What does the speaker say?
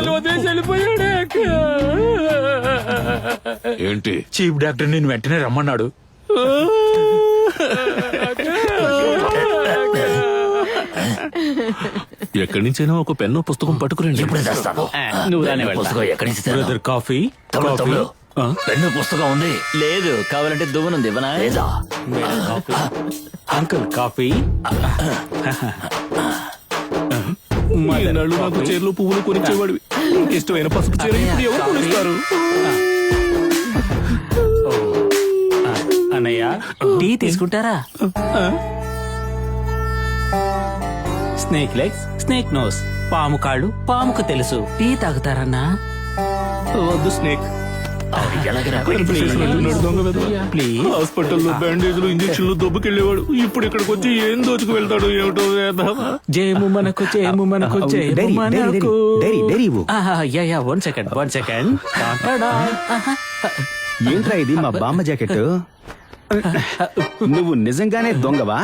నన్ను వదిలేసి వెళ్ళిపోయాడే అక్క. ఏంటి? చీఫ్ డాక్టర్ నేను వెంటనే రమ్మన్నాడు. ఎక్కడి నుంచైనా ఒక పెన్ను పుస్తకం పట్టుకురండి. ఎప్పుడు తెస్తాను? నువ్వు రానే వెళ్తా. పుస్తకం ఎక్కడి నుంచి తెస్తాను? Brother coffee. తమ్ముడు, తమ్ముడు, పెన్ను పుస్తకం ఉంది లేదు, కావాలంటే దువ్వనుంది ఇవ్వనా? లేదా? Uncle coffee. నళ్ళు నాకు చీరలు పువ్వులు కొనిచ్చేవాడివి. ఇష్టమైన పసుపు చీర ఇప్పుడు ఎవరు కొనిస్తారు? అన్నయ్య టీ తీసుకుంటారా? స్నేక్ లెగ్స్, స్నేక్ నోస్, పాము కాళ్ళు పాముకు తెలుసు. టీ తాగుతారన్నా? వద్దు స్నేక్. ఎలాగరా? ప్లీజ్. హాస్పిటల్లో బ్యాండేజ్లు ఇంజక్షన్లు దొబ్బుకెళ్ళేవాడు. ఇప్పుడు ఇక్కడికి వచ్చి ఏం దోచుకు వెళ్తాడు ఏమిటో వేద్దామా? జయము మనకు, జయము మనకు, జయము మనకు. Yeah 1 second 1 second. ఏంట్రా ఇది మా బామ్మ జాకెట్? నువ్వు నిజంగానే దొంగవా?